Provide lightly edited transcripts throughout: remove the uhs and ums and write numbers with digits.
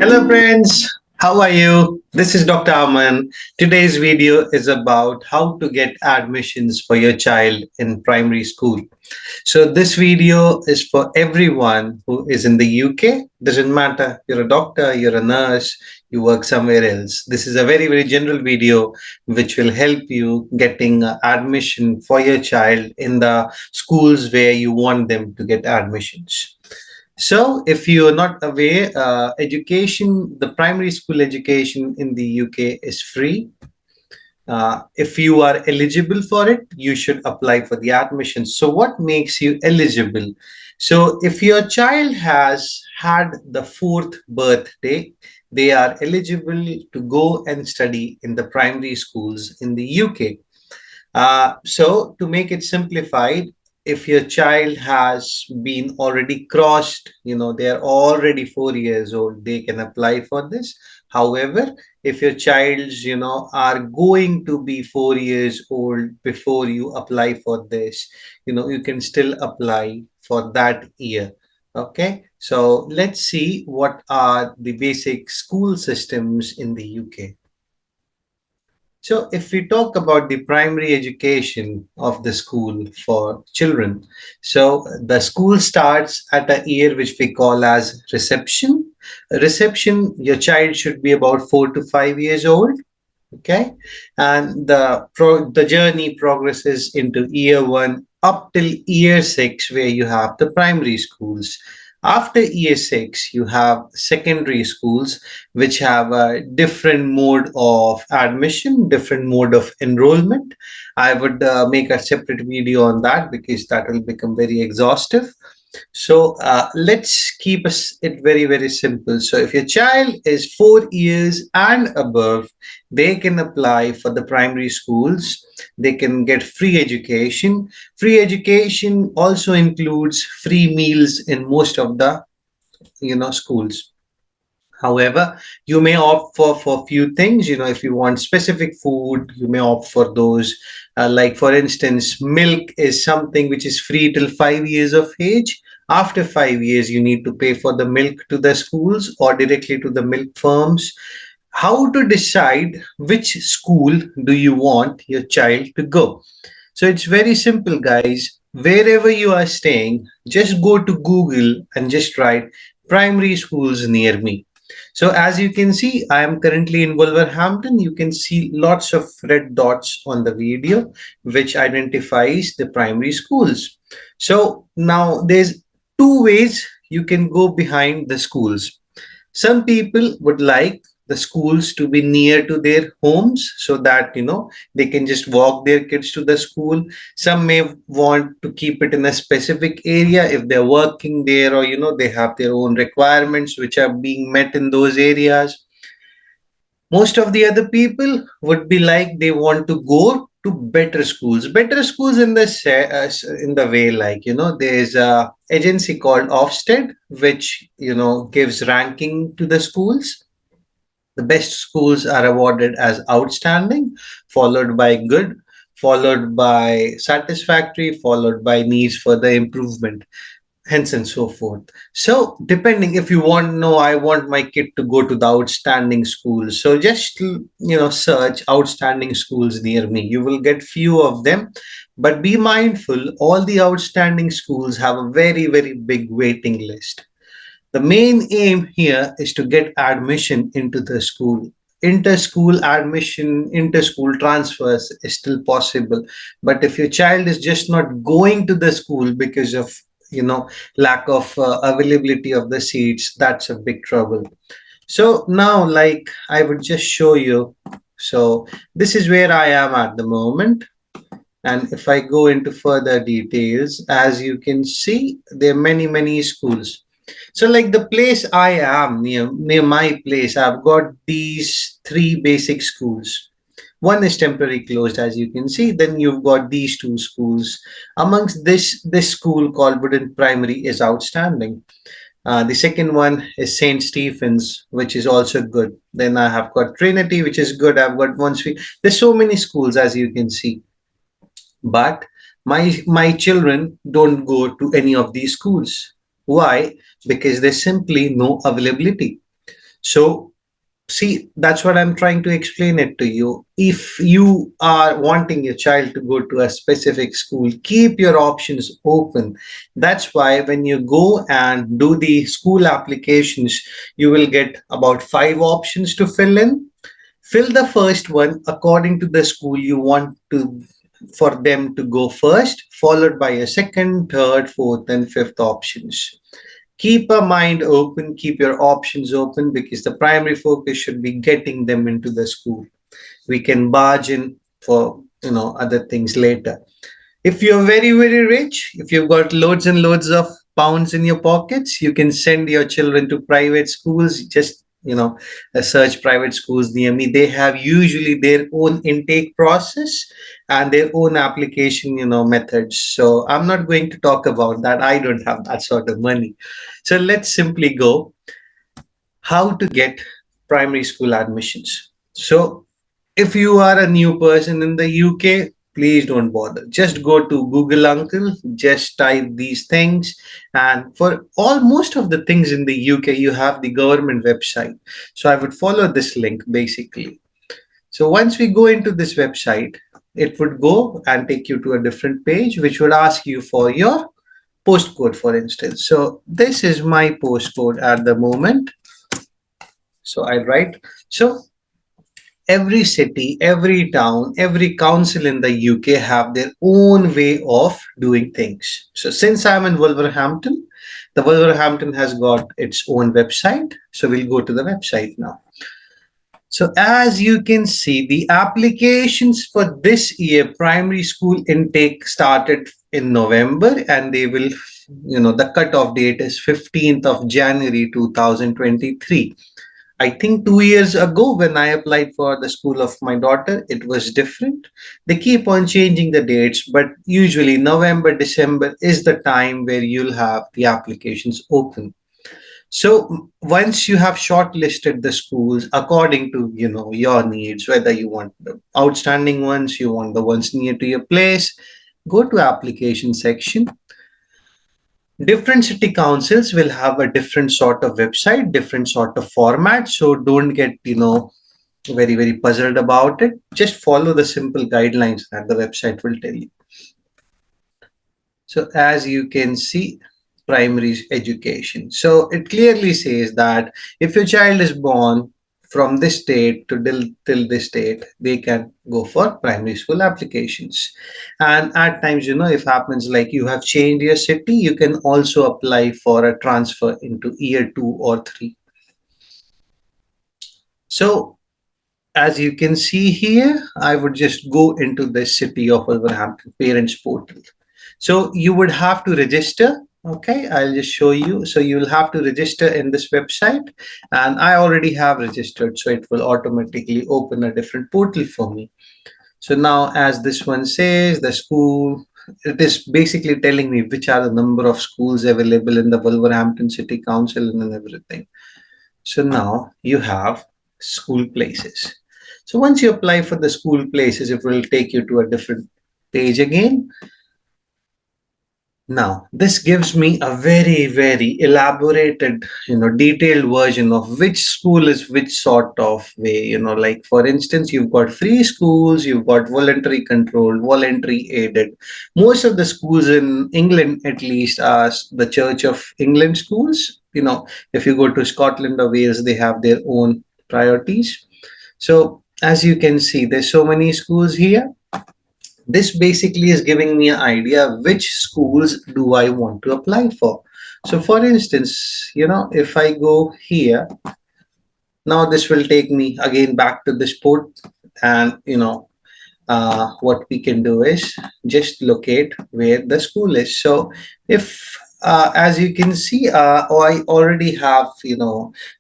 Hello friends, how are you? This is Dr. Aman. Today's video is about how to get admissions for your child in primary school. So this video is for everyone who is in the UK. Doesn't matter, you're a doctor, you're a nurse, you work somewhere else. This is a very general video which will help you getting admission for your child in the schools where you want them to get admissions. So, if you are not aware, the primary school education in the UK is free. If you are eligible for it, you should apply for the admission. So, what makes you eligible? So, if your child has had the fourth birthday, they are eligible to go and study in the primary schools in the UK. So to make it simplified, if your child has been already crossed, they are already 4 years old, they can apply for this. However, if your child's, are going to be 4 years old before you apply for this, you can still apply for that year. Okay, so let's see what are the basic school systems in the UK. So, if we talk about the primary education of the school for children, so the school starts at a year which we call as reception. Reception, your child should be about 4 to 5 years old. Okay, and the journey progresses into year one up till year six, where you have the primary schools. After year six, you have secondary schools, which have a different mode of admission, different mode of enrollment. I would make a separate video on that because that will become very exhaustive. So let's keep it very simple. So if your child is 4 years and above, they can apply for the primary schools. They can get free education. Free education also includes free meals in most of the schools. However, you may opt for few things. If you want specific food, you may opt for those. Like for instance, milk is something which is free till 5 years of age. After 5 years, you need to pay for the milk to the schools or directly to the milk firms. How to decide which school do you want your child to go? So it's very simple, guys. Wherever you are staying, just go to Google and just write primary schools near me. So as you can see, I am currently in Wolverhampton. You can see lots of red dots on the video, which identifies the primary schools. So now there's two ways you can go behind the schools. Some people would like the schools to be near to their homes so that they can just walk their kids to the school. Some may want to keep it in a specific area if they're working there, or they have their own requirements which are being met in those areas. Most of the other people would be like they want to go to better schools in in the way, like there's a agency called Ofsted which gives ranking to the schools. The best schools are awarded as outstanding, followed by good, followed by satisfactory, followed by needs further improvement, hence and so forth. So, depending, if you want, no, I want my kid to go to the outstanding school. So just search outstanding schools near me. You will get few of them, but be mindful. All the outstanding schools have a very big waiting list. The main aim here is to get admission into the school. Inter-school admission, inter-school transfers is still possible. But if your child is just not going to the school because of lack of availability of the seats, that's a big trouble. So now, like, I would just show you. So this is where I am at the moment. And if I go into further details, as you can see, there are many schools. So like the place I am near my place, I've got these three basic schools. One is temporarily closed, as you can see. Then you've got these two schools. Amongst this school called Wooden Primary is outstanding. The second one is Saint Stephen's, which is also good. Then I have got Trinity, which is good. I've got one street. There's so many schools, as you can see. But my children don't go to any of these schools. Why? Because there's simply no availability. So see, that's what I'm trying to explain it to you. If you are wanting your child to go to a specific school, keep your options open. That's why when you go and do the school applications, you will get about five options to fill in. Fill the first one according to the school you want to for them to go first, followed by a second, third, fourth, and fifth options. Keep a mind open, keep your options open, because the primary focus should be getting them into the school. We can barge in for other things later. If you're very, very rich, if you've got loads and loads of pounds in your pockets, you can send your children to private schools. Just, search private schools near me. They have usually their own intake process and their own application, methods. So I'm not going to talk about that. I don't have that sort of money. So let's simply go how to get primary school admissions. So if you are a new person in the UK, please don't bother. Just go to Google Uncle, just type these things. And for most of the things in the UK, you have the government website. So I would follow this link basically. So once we go into this website, it would go and take you to a different page, which would ask you for your postcode, for instance. So this is my postcode at the moment. So I write. So every city, every town, every council in the UK have their own way of doing things. So since I'm in Wolverhampton, the Wolverhampton has got its own website. So we'll go to the website now. So as you can see, the applications for this year primary school intake started in November, and they will, the cutoff date is 15th of January 2023. I think 2 years ago, when I applied for the school of my daughter, it was different. They keep on changing the dates, but usually November, December is the time where you'll have the applications open. So once you have shortlisted the schools according to your needs, whether you want the outstanding ones, you want the ones near to your place, go to application section. Different city councils will have a different sort of website, different sort of format. So don't get, very, very puzzled about it. Just follow the simple guidelines that the website will tell you. So as you can see, primary education. So it clearly says that if your child is born from this date to till this date, they can go for primary school applications. And at times, if happens like you have changed your city, you can also apply for a transfer into year 2 or 3. So as you can see here, I would just go into the city of Wolverhampton parents portal. So you would have to register. Okay, I'll just show you. So you'll have to register in this website, and I already have registered, so it will automatically open a different portal for me. So now, as this one says, the school, it is basically telling me which are the number of schools available in the Wolverhampton City Council and everything. So now you have school places. So once you apply for the school places, it will take you to a different page again. Now, this gives me a very, very elaborated, detailed version of which school is which sort of way. Like for instance, you've got free schools, you've got voluntary controlled, voluntary aided. Most of the schools in England, at least, are the Church of England schools. If you go to Scotland or Wales, they have their own priorities. So, as you can see, there's so many schools here. This basically is giving me an idea which schools do I want to apply for. So for instance, if I go here, now this will take me again back to this port, and what we can do is just locate where the school is. So if as you can see, I already have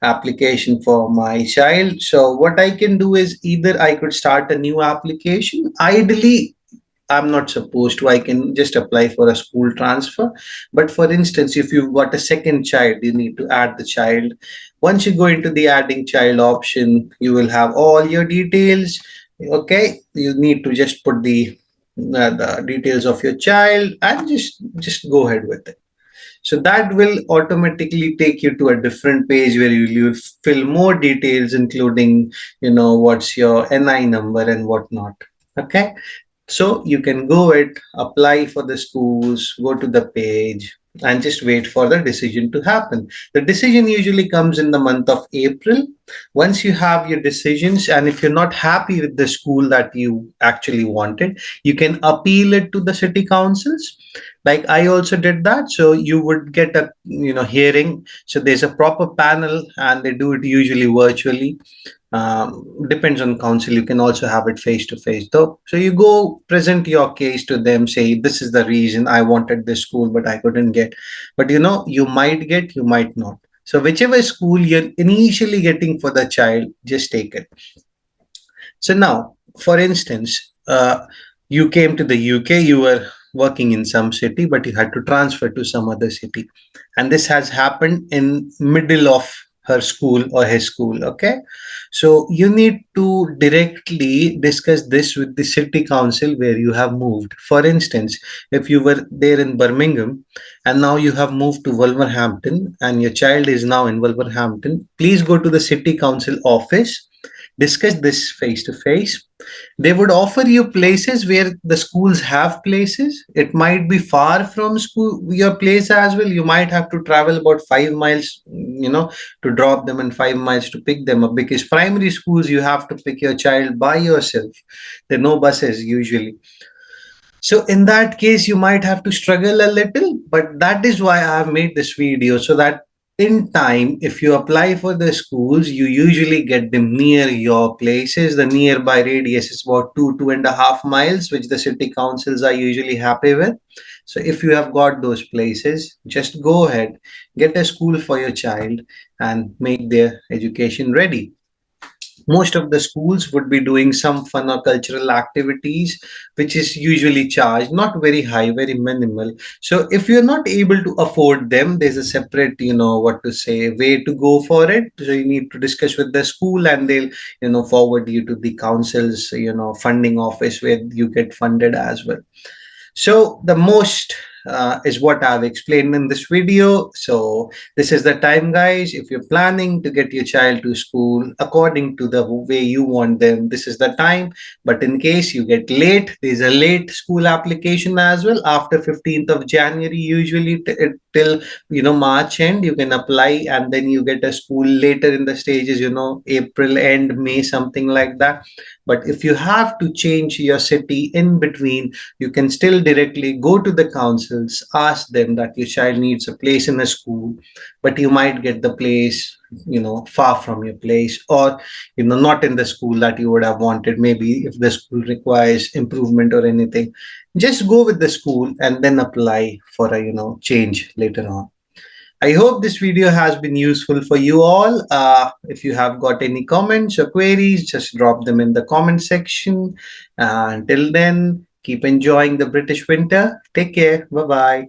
application for my child. So what I can do is either I could start a new application. Ideally, I'm not supposed to. I can just apply for a school transfer. But for instance, if you've got a second child, you need to add the child. Once you go into the adding child option, you will have all your details. Okay, you need to just put the details of your child and just go ahead with it. So that will automatically take you to a different page where you fill more details, including, what's your NI number and whatnot. Okay. So you can go it, apply for the schools, go to the page, and just wait for the decision to happen. The decision usually comes in the month of April. Once you have your decisions, and if you're not happy with the school that you actually wanted, you can appeal it to the city councils. Like I also did that. So you would get a hearing. So there's a proper panel, and they do it usually virtually. Depends on council. You can also have it face to face though. So you go present your case to them, say this is the reason I wanted this school but I couldn't get. But you might get, you might not. So whichever school you're initially getting for the child, just take it. So now, for instance, you came to the UK, you were working in some city, but you had to transfer to some other city. And this has happened in middle of her school or his school. Okay. So you need to directly discuss this with the city council where you have moved. For instance, if you were there in Birmingham and now you have moved to Wolverhampton and your child is now in Wolverhampton, please go to the city council office, discuss this face to face. They would offer you places where the schools have places. It might be far from school your place as well. You might have to travel about 5 miles, to drop them, and 5 miles to pick them up, because primary schools you have to pick your child by yourself. There are no buses usually. So in that case, you might have to struggle a little, but that is why I have made this video, so that in time, if you apply for the schools, you usually get them near your places. The nearby radius is about 2.5 miles, which the city councils are usually happy with. So if you have got those places, just go ahead, get a school for your child and make their education ready. Most of the schools would be doing some fun or cultural activities, which is usually charged, not very high, very minimal. So if you're not able to afford them, there's a separate, what to say, way to go for it. So you need to discuss with the school, and they'll, forward you to the council's, funding office, where you get funded as well. So the most is what I've explained in this video. So this is the time, guys. If you're planning to get your child to school according to the way you want them, this is the time. But in case you get late, there's a late school application as well. After 15th of January, usually till March end, you can apply, and then you get a school later in the stages, April end, May, something like that. But if you have to change your city in between, you can still directly go to the councils, ask them that your child needs a place in a school, but you might get the place, far from your place, or, not in the school that you would have wanted. Maybe if the school requires improvement or anything, just go with the school and then apply for a, change later on. I hope this video has been useful for you all. If you have got any comments or queries, just drop them in the comment section. Until then, keep enjoying the British winter. Take care. Bye bye.